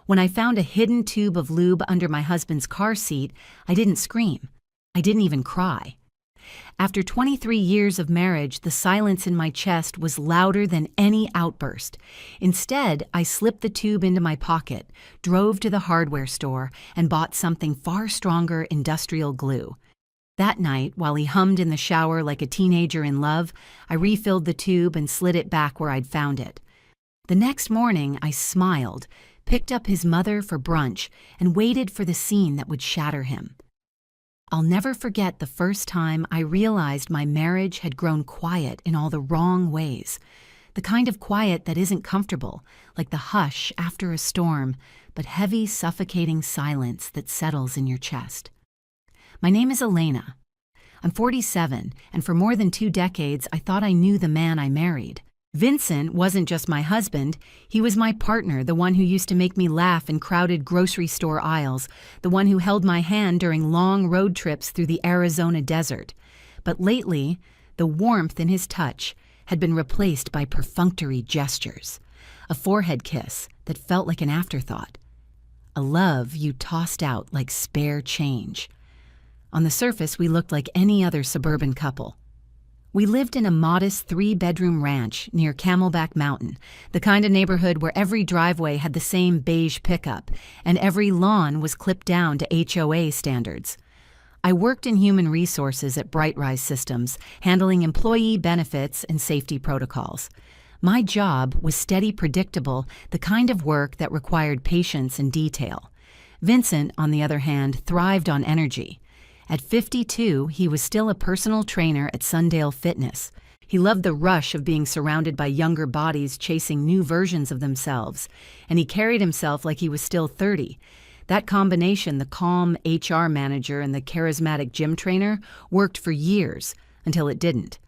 When I found a hidden tube of lube under my husband's car seat, I didn't scream. I didn't even cry. After 23 years of marriage, the silence in my chest was louder than any outburst. Instead, I slipped the tube into my pocket, drove to the hardware store, and bought something far stronger industrial glue. That night, while he hummed in the shower like a teenager in love, I refilled the tube and slid it back where I'd found it. The next morning, I smiled, picked up his mother for brunch, and waited for the scene that would shatter him. I'll never forget the first time I realized my marriage had grown quiet in all the wrong ways. The kind of quiet that isn't comfortable, like the hush after a storm, but heavy, suffocating silence that settles in your chest. My name is Elena. I'm 47, and for more than 2 decades, I thought I knew the man I married. Vincent wasn't just my husband, he was my partner, the one who used to make me laugh in crowded grocery store aisles, the one who held my hand during long road trips through the Arizona desert. But lately, the warmth in his touch had been replaced by perfunctory gestures, a forehead kiss that felt like an afterthought, a love you tossed out like spare change. On the surface, we looked like any other suburban couple. We lived in a modest 3-bedroom ranch near Camelback Mountain, the kind of neighborhood where every driveway had the same beige pickup and every lawn was clipped down to HOA standards. I worked in human resources at Brightrise Systems, handling employee benefits and safety protocols. My job was steady, predictable, the kind of work that required patience and detail. Vincent, on the other hand, thrived on energy. At 52, he was still a personal trainer at Sundale Fitness. He loved the rush of being surrounded by younger bodies chasing new versions of themselves, and he carried himself like he was still 30. That combination, the calm HR manager and the charismatic gym trainer, worked for years, until it didn't.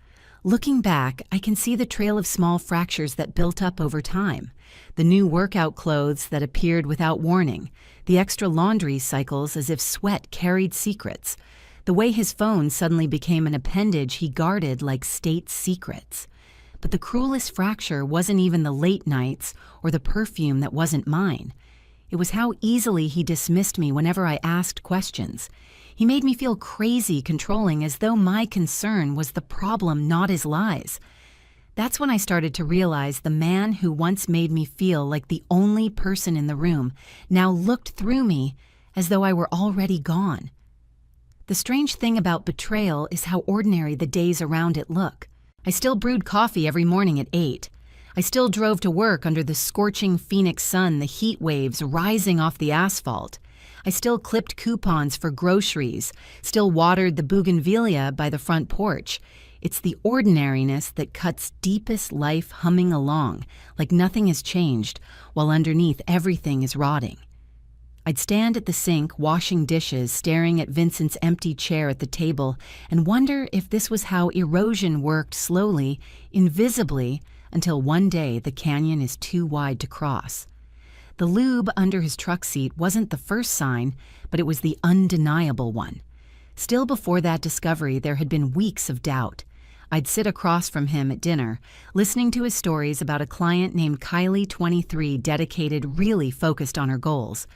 Looking back, I can see the trail of small fractures that built up over time. The new workout clothes that appeared without warning, the extra laundry cycles as if sweat carried secrets, the way his phone suddenly became an appendage he guarded like state secrets. But the cruelest fracture wasn't even the late nights or the perfume that wasn't mine. It was how easily he dismissed me whenever I asked questions. He made me feel crazy controlling, as though my concern was the problem, not his lies. That's when I started to realize the man who once made me feel like the only person in the room now looked through me as though I were already gone. The strange thing about betrayal is how ordinary the days around it look. I still brewed coffee every morning at 8. I still drove to work under the scorching Phoenix sun, the heat waves rising off the asphalt. I still clipped coupons for groceries, still watered the bougainvillea by the front porch. It's the ordinariness that cuts deepest life humming along, like nothing has changed, while underneath everything is rotting. I'd stand at the sink washing dishes, staring at Vincent's empty chair at the table, and wonder if this was how erosion worked slowly, invisibly, until one day the canyon is too wide to cross. The lube under his truck seat wasn't the first sign, but it was the undeniable one. Still before that discovery, there had been weeks of doubt. I'd sit across from him at dinner, listening to his stories about a client named Kylie, 23, dedicated, really focused on her goals.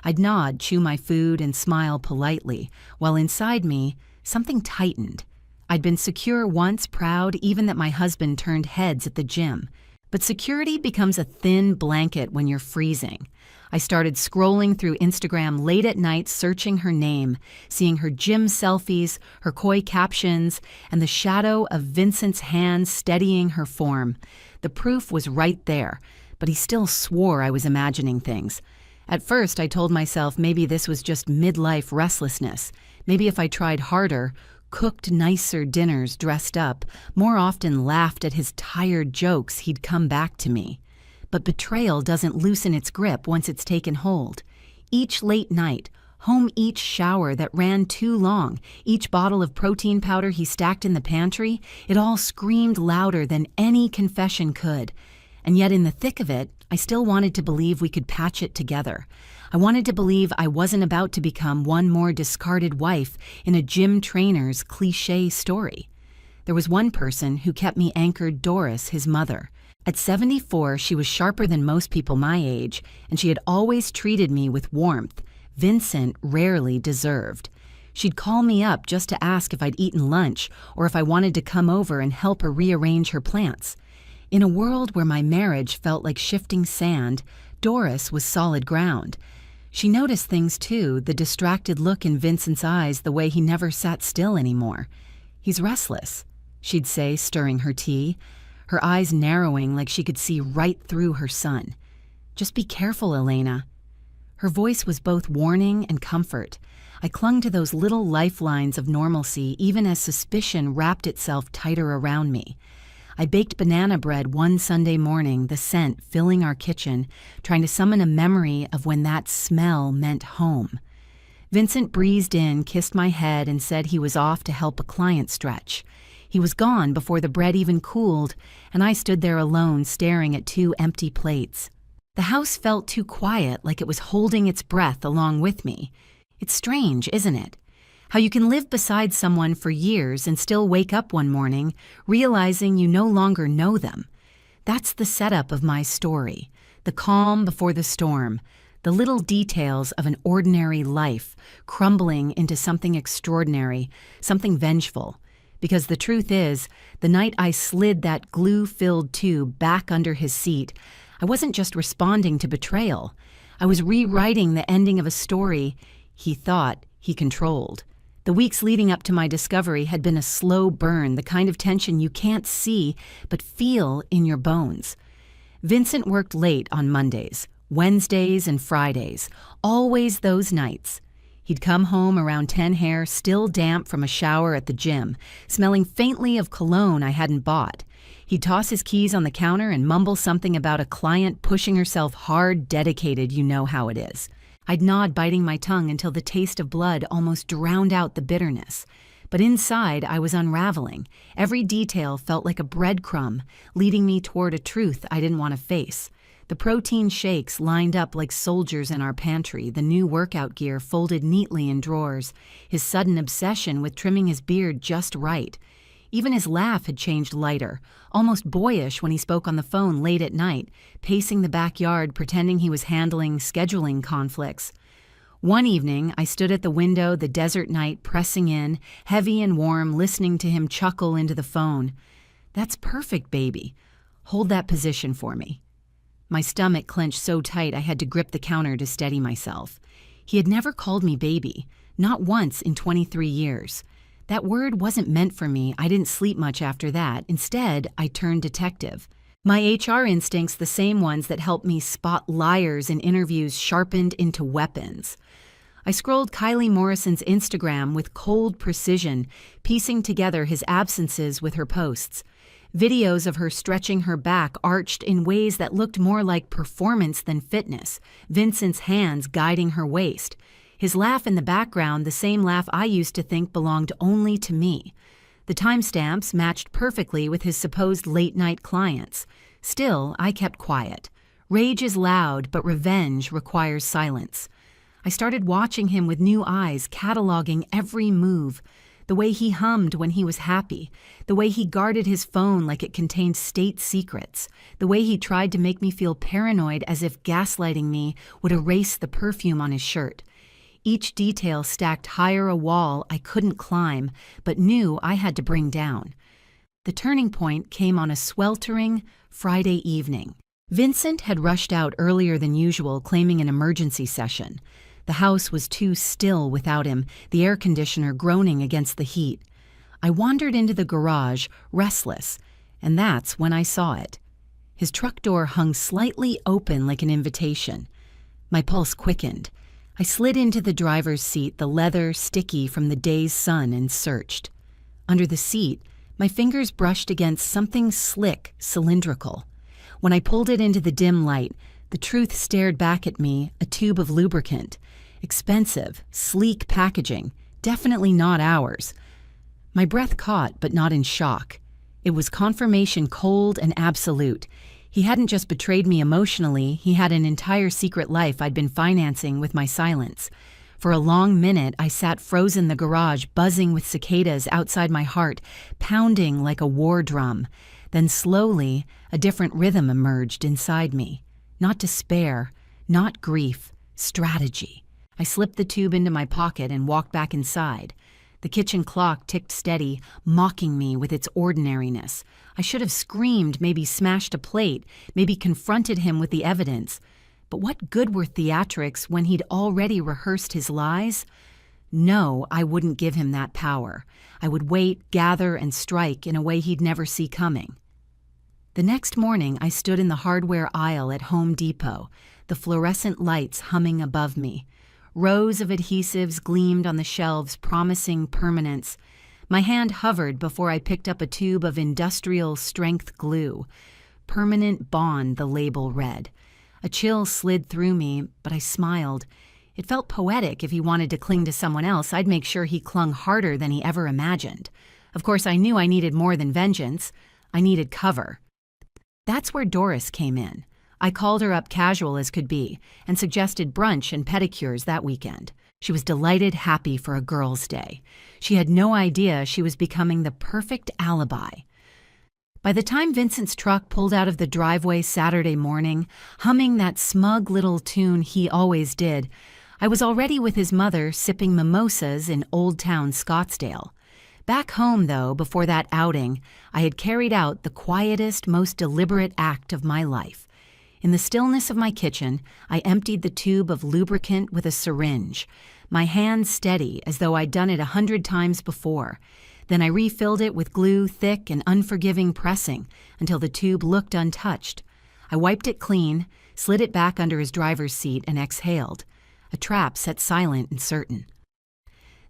I'd nod, chew my food, and smile politely, while inside me, something tightened. I'd been secure once, proud even that my husband turned heads at the gym. But security becomes a thin blanket when you're freezing. I started scrolling through Instagram late at night, searching her name, seeing her gym selfies, her coy captions, and the shadow of Vincent's hand steadying her form. The proof was right there, but he still swore I was imagining things. At first, I told myself maybe this was just midlife restlessness. Maybe if I tried harder, cooked nicer dinners, dressed up, more often laughed at his tired jokes, he'd come back to me. But betrayal doesn't loosen its grip once it's taken hold. Each late night, home each shower that ran too long, each bottle of protein powder he stacked in the pantry, it all screamed louder than any confession could. And yet in the thick of it, I still wanted to believe we could patch it together. I wanted to believe I wasn't about to become one more discarded wife in a gym trainer's cliché story. There was one person who kept me anchored, Doris, his mother. At 74, she was sharper than most people my age, and she had always treated me with warmth Vincent rarely deserved. She'd call me up just to ask if I'd eaten lunch or if I wanted to come over and help her rearrange her plants. In a world where my marriage felt like shifting sand, Doris was solid ground. She noticed things too, the distracted look in Vincent's eyes, the way he never sat still anymore. "He's restless," she'd say, stirring her tea, her eyes narrowing like she could see right through her son. "Just be careful, Elena." Her voice was both warning and comfort. I clung to those little lifelines of normalcy even as suspicion wrapped itself tighter around me. I baked banana bread one Sunday morning, the scent filling our kitchen, trying to summon a memory of when that smell meant home. Vincent breezed in, kissed my head, and said he was off to help a client stretch. He was gone before the bread even cooled, and I stood there alone staring at 2 empty plates. The house felt too quiet, like it was holding its breath along with me. It's strange, isn't it? How you can live beside someone for years and still wake up one morning realizing you no longer know them. That's the setup of my story, the calm before the storm, the little details of an ordinary life crumbling into something extraordinary, something vengeful. Because the truth is, the night I slid that glue-filled tube back under his seat, I wasn't just responding to betrayal. I was rewriting the ending of a story he thought he controlled. The weeks leading up to my discovery had been a slow burn, the kind of tension you can't see but feel in your bones. Vincent worked late on Mondays, Wednesdays, and Fridays, always those nights. He'd come home around 10 hair, still damp from a shower at the gym, smelling faintly of cologne I hadn't bought. He'd toss his keys on the counter and mumble something about a client pushing herself hard, dedicated, you know how it is. I'd nod, biting my tongue until the taste of blood almost drowned out the bitterness. But inside, I was unraveling. Every detail felt like a breadcrumb, leading me toward a truth I didn't want to face. The protein shakes lined up like soldiers in our pantry, the new workout gear folded neatly in drawers, his sudden obsession with trimming his beard just right. Even his laugh had changed lighter, almost boyish when he spoke on the phone late at night, pacing the backyard pretending he was handling scheduling conflicts. One evening, I stood at the window, the desert night pressing in, heavy and warm, listening to him chuckle into the phone. "That's perfect, baby. Hold that position for me." My stomach clenched so tight I had to grip the counter to steady myself. He had never called me baby, not once in 23 years. That word wasn't meant for me. I didn't sleep much after that. Instead, I turned detective. My HR instincts, the same ones that helped me spot liars in interviews, sharpened into weapons. I scrolled Kylie Morrison's Instagram with cold precision, piecing together his absences with her posts. Videos of her stretching her back arched in ways that looked more like performance than fitness, Vincent's hands guiding her waist. His laugh in the background, the same laugh I used to think belonged only to me. The timestamps matched perfectly with his supposed late-night clients. Still, I kept quiet. Rage is loud, but revenge requires silence. I started watching him with new eyes, cataloging every move. The way he hummed when he was happy, the way he guarded his phone like it contained state secrets, the way he tried to make me feel paranoid as if gaslighting me would erase the perfume on his shirt. Each detail stacked higher a wall I couldn't climb, but knew I had to bring down. The turning point came on a sweltering Friday evening. Vincent had rushed out earlier than usual, claiming an emergency session. The house was too still without him, the air conditioner groaning against the heat. I wandered into the garage, restless, and that's when I saw it. His truck door hung slightly open like an invitation. My pulse quickened. I slid into the driver's seat, the leather sticky from the day's sun, and searched. Under the seat, my fingers brushed against something slick, cylindrical. When I pulled it into the dim light, the truth stared back at me, a tube of lubricant. Expensive, sleek packaging, definitely not ours. My breath caught, but not in shock. It was confirmation, cold and absolute. He hadn't just betrayed me emotionally, he had an entire secret life I'd been financing with my silence. For a long minute, I sat frozen in the garage, buzzing with cicadas outside my heart, pounding like a war drum. Then slowly, a different rhythm emerged inside me. Not despair, not grief, strategy. I slipped the tube into my pocket and walked back inside. The kitchen clock ticked steady, mocking me with its ordinariness. I should have screamed, maybe smashed a plate, maybe confronted him with the evidence. But what good were theatrics when he'd already rehearsed his lies? No, I wouldn't give him that power. I would wait, gather, and strike in a way he'd never see coming. The next morning, I stood in the hardware aisle at Home Depot, the fluorescent lights humming above me. Rows of adhesives gleamed on the shelves, promising permanence. My hand hovered before I picked up a tube of industrial-strength glue. Permanent Bond, the label read. A chill slid through me, but I smiled. It felt poetic. If he wanted to cling to someone else, I'd make sure he clung harder than he ever imagined. Of course, I knew I needed more than vengeance. I needed cover. That's where Doris came in. I called her up casual as could be and suggested brunch and pedicures that weekend. She was delighted, happy for a girl's day. She had no idea she was becoming the perfect alibi. By the time Vincent's truck pulled out of the driveway Saturday morning, humming that smug little tune he always did, I was already with his mother sipping mimosas in Old Town Scottsdale. Back home, though, before that outing, I had carried out the quietest, most deliberate act of my life. In the stillness of my kitchen, I emptied the tube of lubricant with a syringe, my hand steady as though I'd done it 100 times before. Then I refilled it with glue, thick and unforgiving pressing, until the tube looked untouched. I wiped it clean, slid it back under his driver's seat, and exhaled. A trap set silent and certain.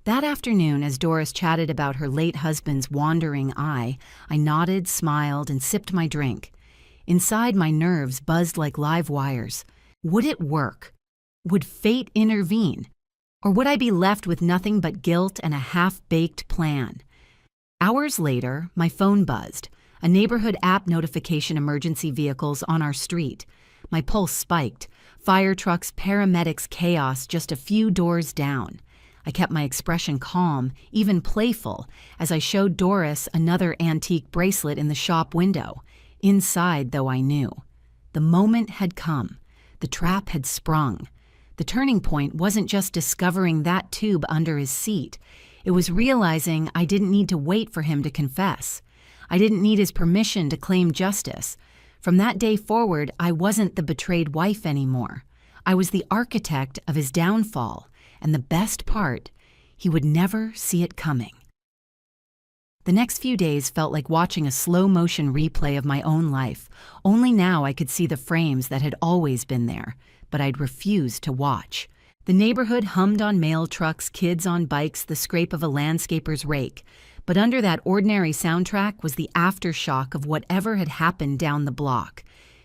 That afternoon, as Doris chatted about her late husband's wandering eye, I nodded, smiled, and sipped my drink. Inside, my nerves buzzed like live wires. Would it work? Would fate intervene? Or would I be left with nothing but guilt and a half-baked plan? Hours later, my phone buzzed. A neighborhood app notification emergency vehicles on our street. My pulse spiked. Fire trucks, paramedics, chaos just a few doors down. I kept my expression calm, even playful, as I showed Doris another antique bracelet in the shop window. Inside, though, I knew. The moment had come. The trap had sprung. The turning point wasn't just discovering that tube under his seat. It was realizing I didn't need to wait for him to confess. I didn't need his permission to claim justice. From that day forward, I wasn't the betrayed wife anymore. I was the architect of his downfall, and the best part, he would never see it coming. The next few days felt like watching a slow-motion replay of my own life. Only now I could see the frames that had always been there, but I'd refused to watch. The neighborhood hummed on mail trucks, kids on bikes, the scrape of a landscaper's rake. But under that ordinary soundtrack was the aftershock of whatever had happened down the block.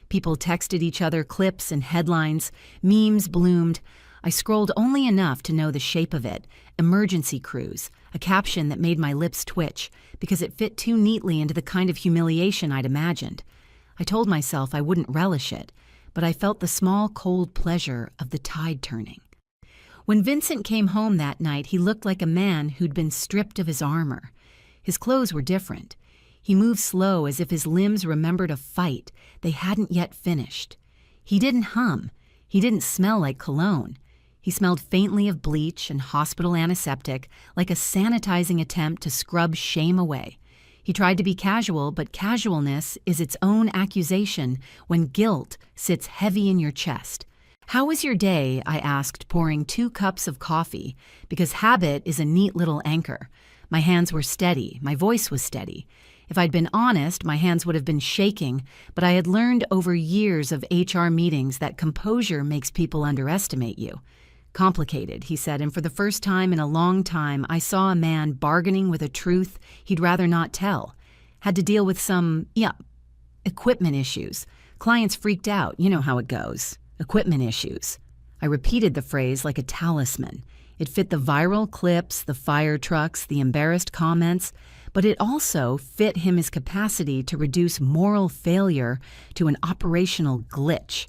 People texted each other clips and headlines. Memes bloomed. I scrolled only enough to know the shape of it. Emergency crews, a caption that made my lips twitch because it fit too neatly into the kind of humiliation I'd imagined. I told myself I wouldn't relish it, but I felt the small, cold pleasure of the tide turning. When Vincent came home that night, he looked like a man who'd been stripped of his armor. His clothes were different. He moved slow as if his limbs remembered a fight they hadn't yet finished. He didn't hum. He didn't smell like cologne. He smelled faintly of bleach and hospital antiseptic, like a sanitizing attempt to scrub shame away. He tried to be casual, but casualness is its own accusation when guilt sits heavy in your chest. "How was your day?" I asked, pouring 2 cups of coffee, because habit is a neat little anchor. My hands were steady. My voice was steady. If I'd been honest, my hands would have been shaking, but I had learned over years of HR meetings that composure makes people underestimate you. "Complicated," he said, and for the first time in a long time, I saw a man bargaining with a truth he'd rather not tell. Had to deal with some, equipment issues. Clients freaked out. You know how it goes. Equipment issues. I repeated the phrase like a talisman. It fit the viral clips, the fire trucks, the embarrassed comments, but it also fit him his capacity to reduce moral failure to an operational glitch.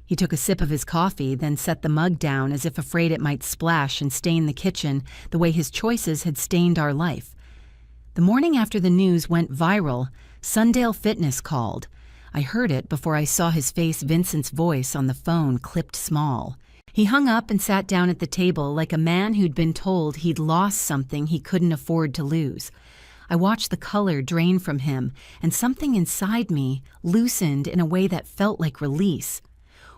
He took a sip of his coffee, then set the mug down as if afraid it might splash and stain the kitchen the way his choices had stained our life. The morning after the news went viral, Sundale Fitness called. I heard it before I saw his face. Vincent's voice on the phone clipped small. He hung up and sat down at the table like a man who'd been told he'd lost something he couldn't afford to lose. I watched the color drain from him, and something inside me loosened in a way that felt like release.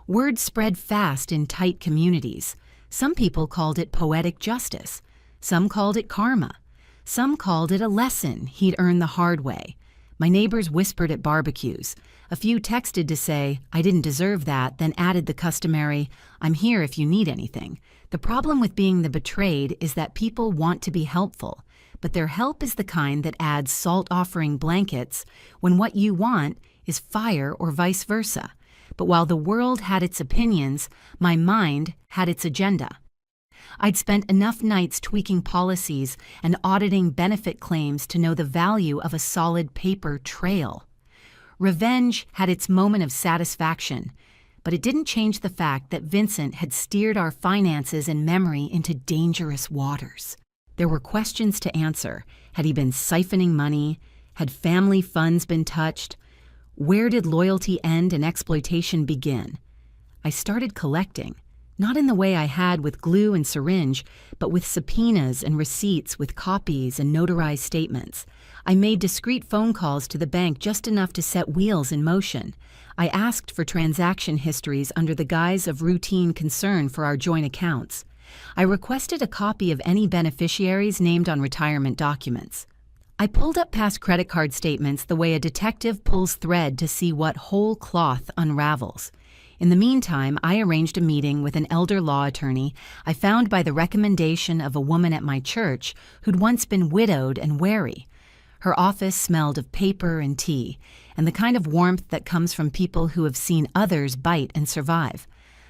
Word spread fast in tight communities. Some people called it poetic justice. Some called it karma. Some called it a lesson he'd earned the hard way. My neighbors whispered at barbecues. A few texted to say, "I didn't deserve that," then added the customary, "I'm here if you need anything." The problem with being the betrayed is that people want to be helpful, but their help is the kind that adds salt-offering blankets when what you want is fire or vice versa. But while the world had its opinions, my mind had its agenda. I'd spent enough nights tweaking policies and auditing benefit claims to know the value of a solid paper trail. Revenge had its moment of satisfaction, but it didn't change the fact that Vincent had steered our finances and memory into dangerous waters. There were questions to answer. Had he been siphoning money? Had family funds been touched? Where did loyalty end and exploitation begin? I started collecting. Not in the way I had with glue and syringe, but with subpoenas and receipts with copies and notarized statements. I made discreet phone calls to the bank just enough to set wheels in motion. I asked for transaction histories under the guise of routine concern for our joint accounts. I requested a copy of any beneficiaries named on retirement documents. I pulled up past credit card statements the way a detective pulls thread to see what whole cloth unravels. In the meantime, I arranged a meeting with an elder law attorney I found by the recommendation of a woman at my church who'd once been widowed and wary. Her office smelled of paper and tea, and the kind of warmth that comes from people who have seen others bite and survive.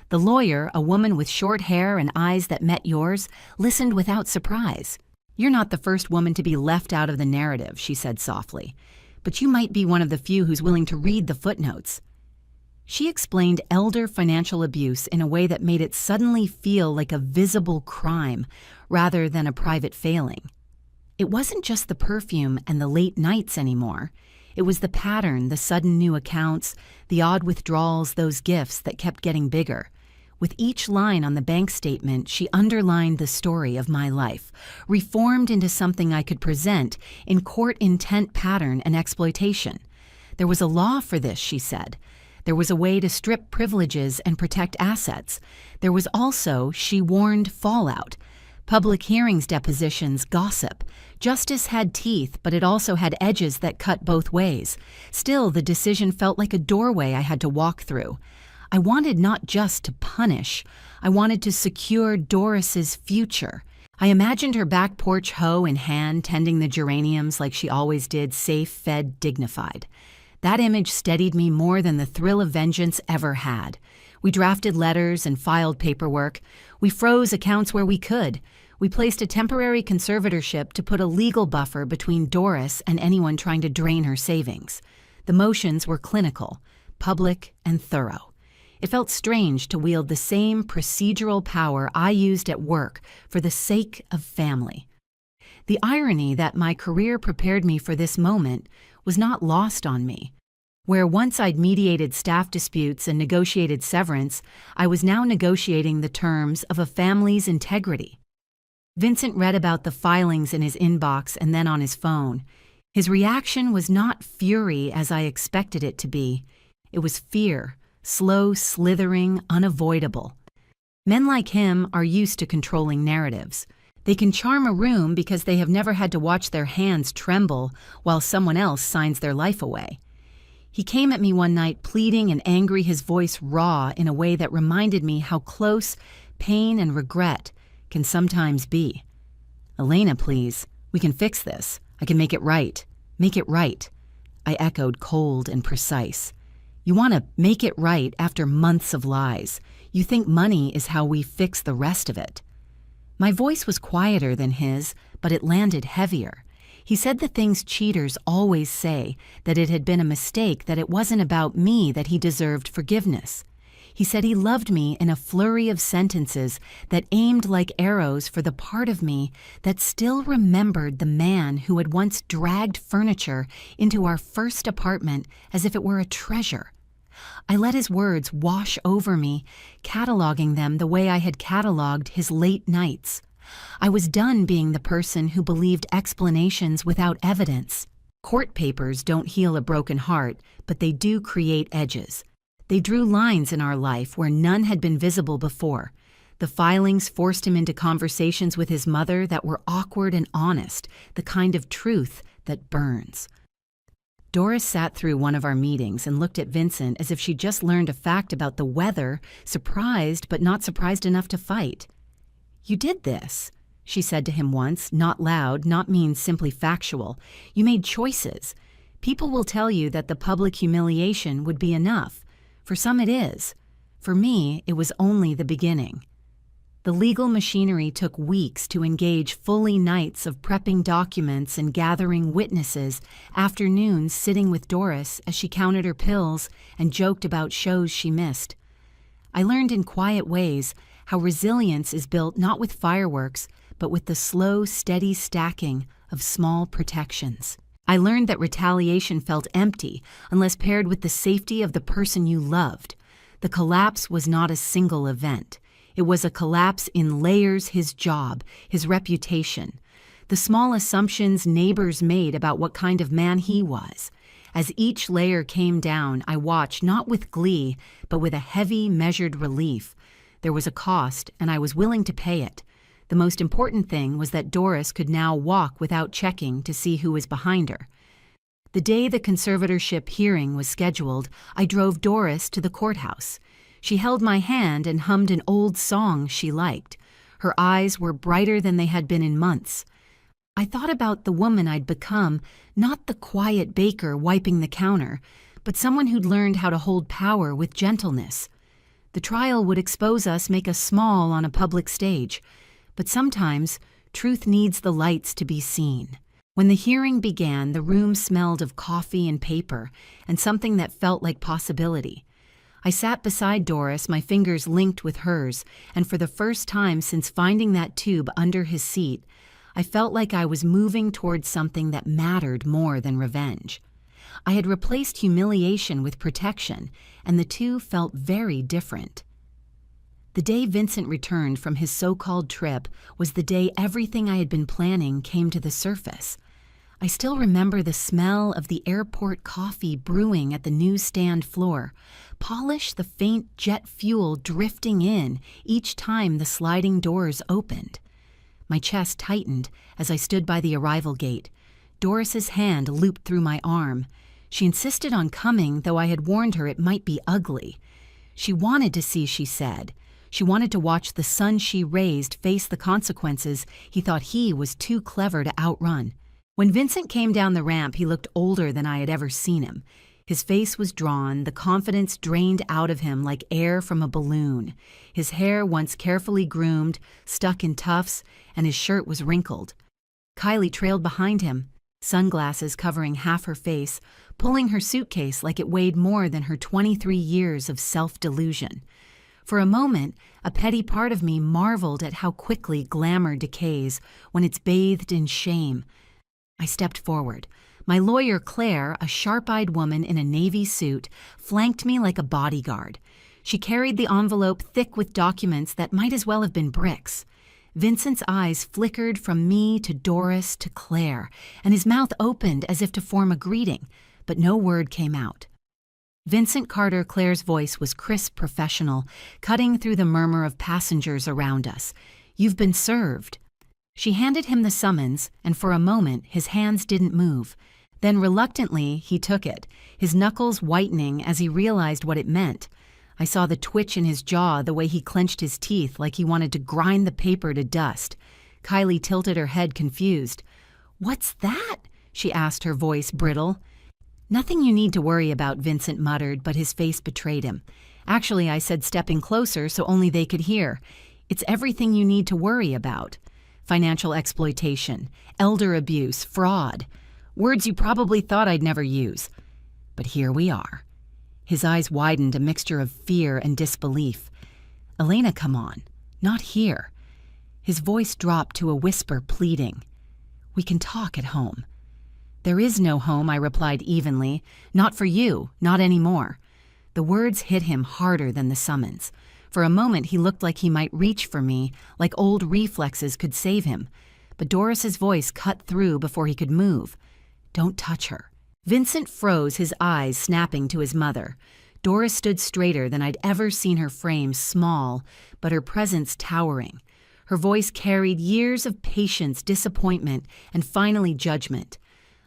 The lawyer, a woman with short hair and eyes that met yours, listened without surprise. "You're not the first woman to be left out of the narrative," she said softly, "but you might be one of the few who's willing to read the footnotes." She explained elder financial abuse in a way that made it suddenly feel like a visible crime rather than a private failing. It wasn't just the perfume and the late nights anymore. It was the pattern, the sudden new accounts, the odd withdrawals, those gifts that kept getting bigger. With each line on the bank statement, she underlined the story of my life, reformed into something I could present in court intent pattern and exploitation. There was a law for this, she said. There was a way to strip privileges and protect assets. There was also, she warned, fallout. Public hearings, depositions, gossip. Justice had teeth, but it also had edges that cut both ways. Still, the decision felt like a doorway I had to walk through. I wanted not just to punish. I wanted to secure Doris's future. I imagined her back porch hoe in hand, tending the geraniums like she always did, safe, fed, dignified. That image steadied me more than the thrill of vengeance ever had. We drafted letters and filed paperwork. We froze accounts where we could. We placed a temporary conservatorship to put a legal buffer between Doris and anyone trying to drain her savings. The motions were clinical, public, and thorough. It felt strange to wield the same procedural power I used at work for the sake of family. The irony that my career prepared me for this moment was not lost on me. Where once I'd mediated staff disputes and negotiated severance, I was now negotiating the terms of a family's integrity. Vincent read about the filings in his inbox and then on his phone. His reaction was not fury as I expected it to be. It was fear, slow, slithering, unavoidable. Men like him are used to controlling narratives. They can charm a room because they have never had to watch their hands tremble while someone else signs their life away. He came at me one night pleading and angry, his voice raw in a way that reminded me how close pain and regret can sometimes be. "Elena, please. We can fix this. I can make it right. Make it right." I echoed, cold and precise. "You want to make it right after months of lies. You think money is how we fix the rest of it." My voice was quieter than his, but it landed heavier. He said the things cheaters always say, that it had been a mistake, that it wasn't about me, that he deserved forgiveness. He said he loved me in a flurry of sentences that aimed like arrows for the part of me that still remembered the man who had once dragged furniture into our first apartment as if it were a treasure. I let his words wash over me, cataloging them the way I had cataloged his late nights. I was done being the person who believed explanations without evidence. Court papers don't heal a broken heart, but they do create edges. They drew lines in our life where none had been visible before. The filings forced him into conversations with his mother that were awkward and honest, the kind of truth that burns. Doris sat through one of our meetings and looked at Vincent as if she'd just learned a fact about the weather, surprised but not surprised enough to fight. "You did this," she said to him once, not loud, not mean, simply factual. "You made choices. People will tell you that the public humiliation would be enough. For some it is. For me, it was only the beginning." The legal machinery took weeks to engage, fully nights of prepping documents and gathering witnesses, afternoons sitting with Doris as she counted her pills and joked about shows she missed. I learned in quiet ways how resilience is built not with fireworks, but with the slow, steady stacking of small protections. I learned that retaliation felt empty unless paired with the safety of the person you loved. The collapse was not a single event. It was a collapse in layers: his job, his reputation, the small assumptions neighbors made about what kind of man he was. As each layer came down, I watched not with glee, but with a heavy, measured relief. There was a cost, and I was willing to pay it. The most important thing was that Doris could now walk without checking to see who was behind her. The day the conservatorship hearing was scheduled, I drove Doris to the courthouse. She held my hand and hummed an old song she liked. Her eyes were brighter than they had been in months. I thought about the woman I'd become, not the quiet baker wiping the counter, but someone who'd learned how to hold power with gentleness. The trial would expose us, make us small on a public stage. But sometimes, truth needs the lights to be seen. When the hearing began, the room smelled of coffee and paper, and something that felt like possibility. I sat beside Doris, my fingers linked with hers, and for the first time since finding that tube under his seat, I felt like I was moving towards something that mattered more than revenge. I had replaced humiliation with protection, and the two felt very different. The day Vincent returned from his so-called trip was the day everything I had been planning came to the surface. I still remember the smell of the airport coffee brewing at the newsstand floor, polish the faint jet fuel drifting in each time the sliding doors opened. My chest tightened as I stood by the arrival gate. Doris's hand looped through my arm. She insisted on coming, though I had warned her it might be ugly. She wanted to see, she said. She wanted to watch the son she raised face the consequences he thought he was too clever to outrun. When Vincent came down the ramp, he looked older than I had ever seen him. His face was drawn, the confidence drained out of him like air from a balloon. His hair, once carefully groomed, stuck in tufts, and his shirt was wrinkled. Kylie trailed behind him, sunglasses covering half her face, pulling her suitcase like it weighed more than her 23 years of self-delusion. For a moment, a petty part of me marveled at how quickly glamour decays when it's bathed in shame. I stepped forward. My lawyer, Claire, a sharp-eyed woman in a navy suit, flanked me like a bodyguard. She carried the envelope thick with documents that might as well have been bricks. Vincent's eyes flickered from me to Doris to Claire, and his mouth opened as if to form a greeting, but no word came out. Vincent Carter, Claire's voice was crisp, professional, cutting through the murmur of passengers around us. "You've been served." She handed him the summons, and for a moment his hands didn't move. Then reluctantly he took it, his knuckles whitening as he realized what it meant. I saw the twitch in his jaw, the way he clenched his teeth like he wanted to grind the paper to dust. Kylie tilted her head, confused. "What's that?" she asked, her voice brittle. "Nothing you need to worry about," Vincent muttered, but his face betrayed him. "Actually," I said, stepping closer so only they could hear, "it's everything you need to worry about. Financial exploitation, elder abuse, fraud. Words you probably thought I'd never use. But here we are." His eyes widened, a mixture of fear and disbelief. "Elena, come on. Not here." His voice dropped to a whisper, pleading. "We can talk at home." "There is no home," I replied evenly. "Not for you, not anymore." The words hit him harder than the summons. For a moment he looked like he might reach for me, like old reflexes could save him. But Doris's voice cut through before he could move. "Don't touch her." Vincent froze, his eyes snapping to his mother. Doris stood straighter than I'd ever seen her frame, small, but her presence towering. Her voice carried years of patience, disappointment, and finally judgment.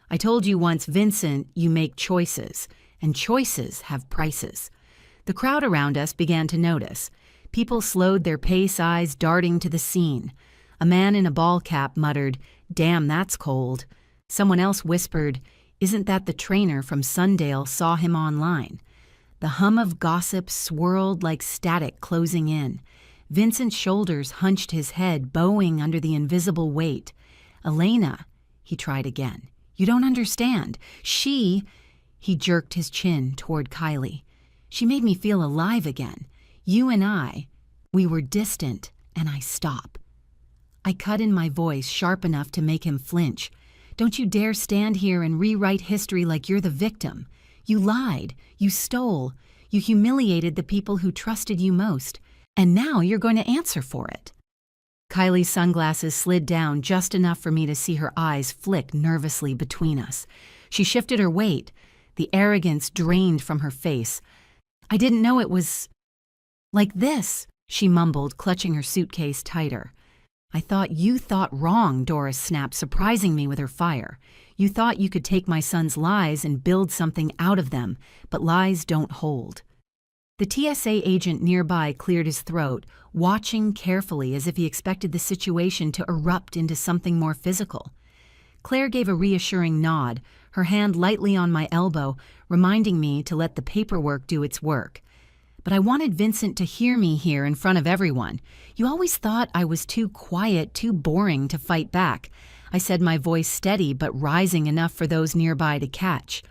"I told you once, Vincent, you make choices, and choices have prices." The crowd around us began to notice. People slowed their pace, eyes darting to the scene. A man in a ball cap muttered, "Damn, that's cold." Someone else whispered, "Isn't that the trainer from Sundale, saw him online?" The hum of gossip swirled like static closing in. Vincent's shoulders hunched, his head bowing under the invisible weight. "Elena," he tried again. "You don't understand. He jerked his chin toward Kylie. "She made me feel alive again. You and I, we were distant, and I stop." I cut in my voice sharp enough to make him flinch. "Don't you dare stand here and rewrite history like you're the victim. You lied, you stole, you humiliated the people who trusted you most, and now you're going to answer for it." Kylie's sunglasses slid down just enough for me to see her eyes flick nervously between us. She shifted her weight, the arrogance drained from her face. "I didn't know it was like this," she mumbled, clutching her suitcase tighter. "I thought you thought wrong," Doris snapped, surprising me with her fire. "You thought you could take my son's lies and build something out of them, but lies don't hold." The TSA agent nearby cleared his throat, watching carefully as if he expected the situation to erupt into something more physical. Claire gave a reassuring nod, her hand lightly on my elbow, reminding me to let the paperwork do its work. But I wanted Vincent to hear me here in front of everyone. "You always thought I was too quiet, too boring to fight back." I said, my voice steady but rising enough for those nearby to catch.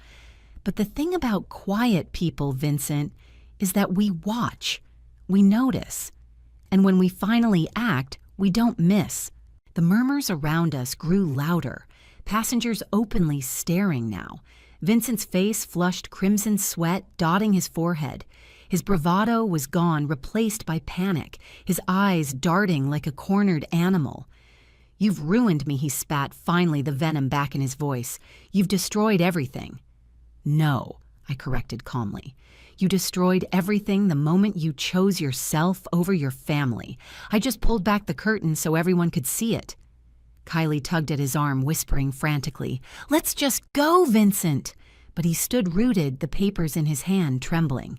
"But the thing about quiet people, Vincent, is that we watch, we notice, and when we finally act, we don't miss." The murmurs around us grew louder, passengers openly staring now. Vincent's face flushed crimson sweat, dotting his forehead. His bravado was gone, replaced by panic, his eyes darting like a cornered animal. "You've ruined me," he spat, finally the venom back in his voice. "You've destroyed everything." "No," I corrected calmly. "You destroyed everything the moment you chose yourself over your family. I just pulled back the curtain so everyone could see it." Kylie tugged at his arm, whispering frantically, "Let's just go, Vincent!" But he stood rooted, the papers in his hand trembling.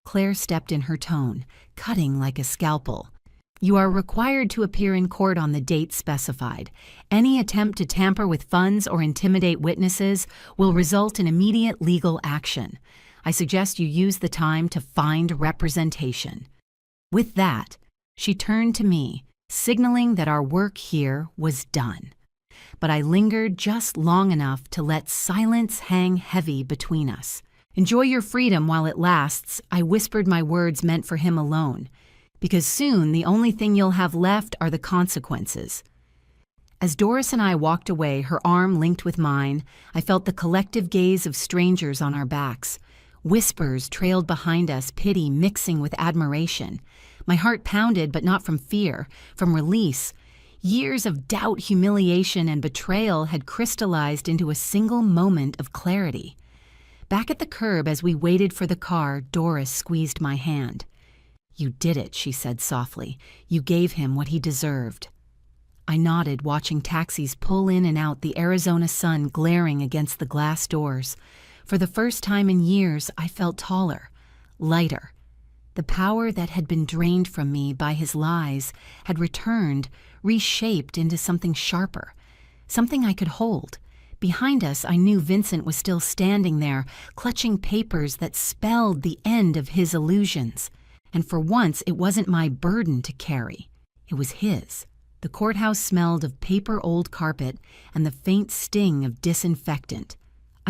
Claire stepped in, her tone cutting like a scalpel. "You are required to appear in court on the date specified. Any attempt to tamper with funds or intimidate witnesses will result in immediate legal action. I suggest you use the time to find representation." With that, she turned to me, signaling that our work here was done. But I lingered just long enough to let silence hang heavy between us. "Enjoy your freedom while it lasts," I whispered, my words meant for him alone. "Because soon the only thing you'll have left are the consequences." As Doris and I walked away, her arm linked with mine, I felt the collective gaze of strangers on our backs. Whispers trailed behind us, pity mixing with admiration. My heart pounded, but not from fear, from release. Years of doubt, humiliation, and betrayal had crystallized into a single moment of clarity. Back at the curb, as we waited for the car, Doris squeezed my hand. "You did it," she said softly. "You gave him what he deserved." I nodded, watching taxis pull in and out, the Arizona sun glaring against the glass doors. For the first time in years, I felt taller, lighter. The power that had been drained from me by his lies had returned, reshaped into something sharper, something I could hold. Behind us, I knew Vincent was still standing there, clutching papers that spelled the end of his illusions. And for once, it wasn't my burden to carry. It was his. The courthouse smelled of paper, old carpet, and the faint sting of disinfectant.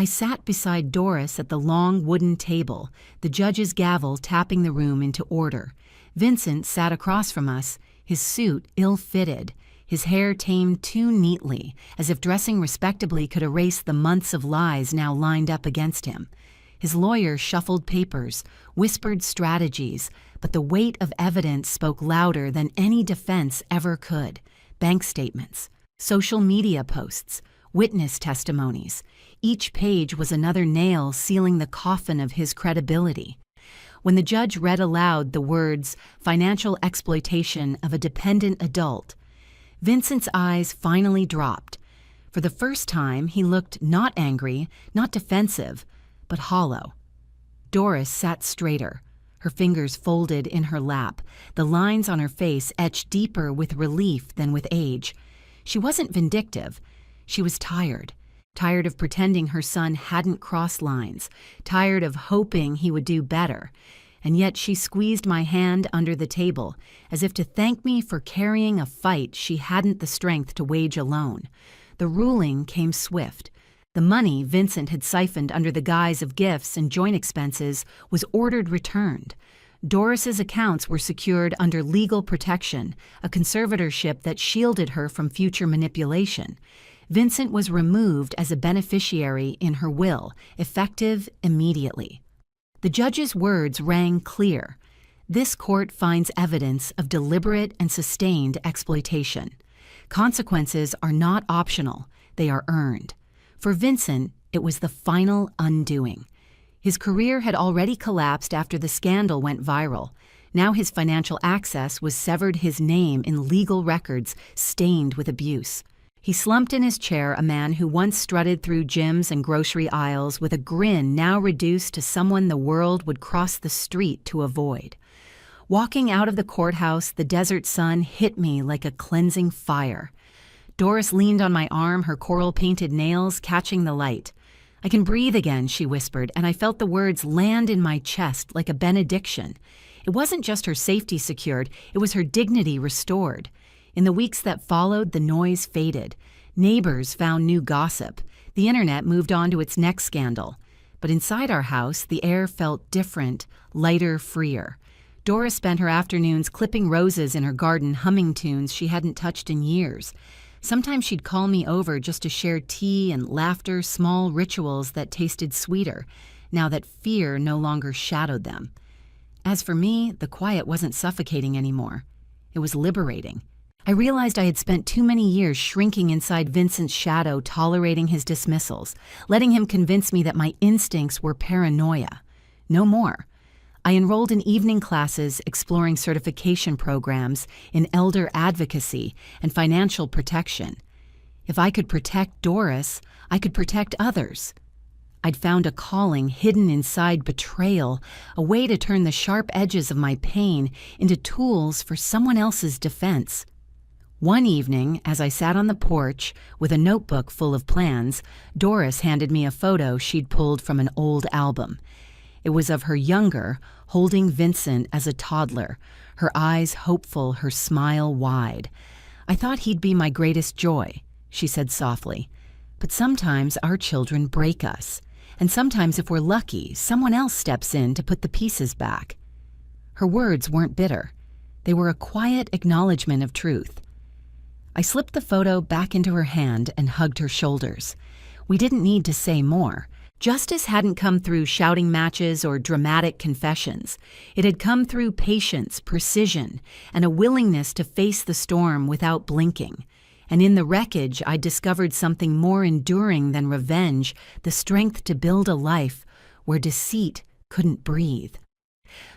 I sat beside Doris at the long wooden table, the judge's gavel tapping the room into order. Vincent sat across from us, his suit ill-fitted, his hair tamed too neatly, as if dressing respectably could erase the months of lies now lined up against him. His lawyer shuffled papers, whispered strategies, but the weight of evidence spoke louder than any defense ever could. Bank statements, social media posts, witness testimonies. Each page was another nail sealing the coffin of his credibility. When the judge read aloud the words, "financial exploitation of a dependent adult," Vincent's eyes finally dropped. For the first time, he looked not angry, not defensive, but hollow. Doris sat straighter, her fingers folded in her lap, the lines on her face etched deeper with relief than with age. She wasn't vindictive. She was tired of pretending her son hadn't crossed lines, tired of hoping he would do better. And yet she squeezed my hand under the table, as if to thank me for carrying a fight she hadn't the strength to wage alone. The ruling came swift. The money Vincent had siphoned under the guise of gifts and joint expenses was ordered returned. Doris's accounts were secured under legal protection, a conservatorship that shielded her from future manipulation. Vincent was removed as a beneficiary in her will, effective immediately. The judge's words rang clear. This court finds evidence of deliberate and sustained exploitation. Consequences are not optional, they are earned. For Vincent, it was the final undoing. His career had already collapsed after the scandal went viral. Now his financial access was severed, his name in legal records stained with abuse. He slumped in his chair, a man who once strutted through gyms and grocery aisles with a grin now reduced to someone the world would cross the street to avoid. Walking out of the courthouse, the desert sun hit me like a cleansing fire. Doris leaned on my arm, her coral-painted nails catching the light. "I can breathe again," she whispered, and I felt the words land in my chest like a benediction. It wasn't just her safety secured, it was her dignity restored. In the weeks that followed, the noise faded. Neighbors found new gossip. The internet moved on to its next scandal. But inside our house, the air felt different, lighter, freer. Doris spent her afternoons clipping roses in her garden, humming tunes she hadn't touched in years. Sometimes she'd call me over just to share tea and laughter, small rituals that tasted sweeter, now that fear no longer shadowed them. As for me, the quiet wasn't suffocating anymore. It was liberating. I realized I had spent too many years shrinking inside Vincent's shadow, tolerating his dismissals, letting him convince me that my instincts were paranoia. No more. I enrolled in evening classes exploring certification programs in elder advocacy and financial protection. If I could protect Doris, I could protect others. I'd found a calling hidden inside betrayal, a way to turn the sharp edges of my pain into tools for someone else's defense. One evening, as I sat on the porch with a notebook full of plans, Doris handed me a photo she'd pulled from an old album. It was of her younger, holding Vincent as a toddler, her eyes hopeful, her smile wide. "I thought he'd be my greatest joy," she said softly. "But sometimes our children break us, and sometimes if we're lucky, someone else steps in to put the pieces back." Her words weren't bitter. They were a quiet acknowledgement of truth. I slipped the photo back into her hand and hugged her shoulders. We didn't need to say more. Justice hadn't come through shouting matches or dramatic confessions. It had come through patience, precision, and a willingness to face the storm without blinking. And in the wreckage, I discovered something more enduring than revenge, the strength to build a life where deceit couldn't breathe.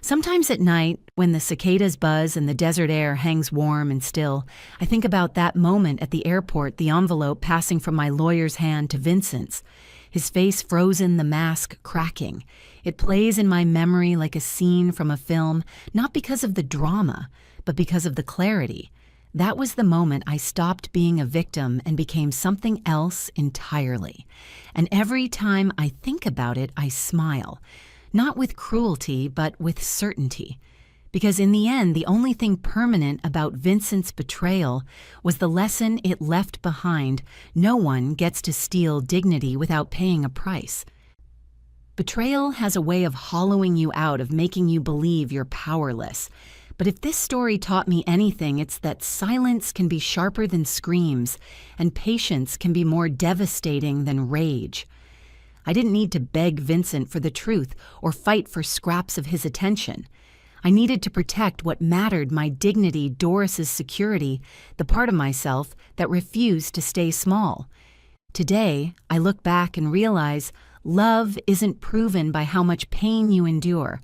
Sometimes at night, when the cicadas buzz and the desert air hangs warm and still, I think about that moment at the airport, the envelope passing from my lawyer's hand to Vincent's. His face frozen, the mask cracking. It plays in my memory like a scene from a film, not because of the drama, but because of the clarity. That was the moment I stopped being a victim and became something else entirely. And every time I think about it, I smile. Not with cruelty, but with certainty. Because in the end, the only thing permanent about Vincent's betrayal was the lesson it left behind: no one gets to steal dignity without paying a price. Betrayal has a way of hollowing you out, of making you believe you're powerless. But if this story taught me anything, it's that silence can be sharper than screams, and patience can be more devastating than rage. I didn't need to beg Vincent for the truth or fight for scraps of his attention. I needed to protect what mattered: my dignity, Doris's security, the part of myself that refused to stay small. Today, I look back and realize love isn't proven by how much pain you endure.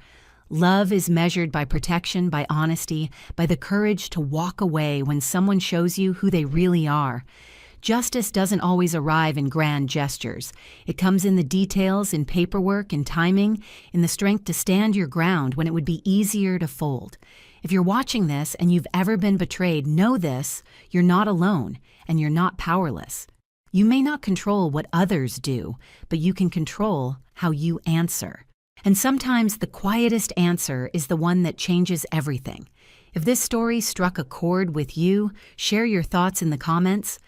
Love is measured by protection, by honesty, by the courage to walk away when someone shows you who they really are. Justice doesn't always arrive in grand gestures. It comes in the details, in paperwork, in timing, in the strength to stand your ground when it would be easier to fold. If you're watching this and you've ever been betrayed, know this: you're not alone, and you're not powerless. You may not control what others do, but you can control how you answer. And sometimes the quietest answer is the one that changes everything. If this story struck a chord with you, share your thoughts in the comments.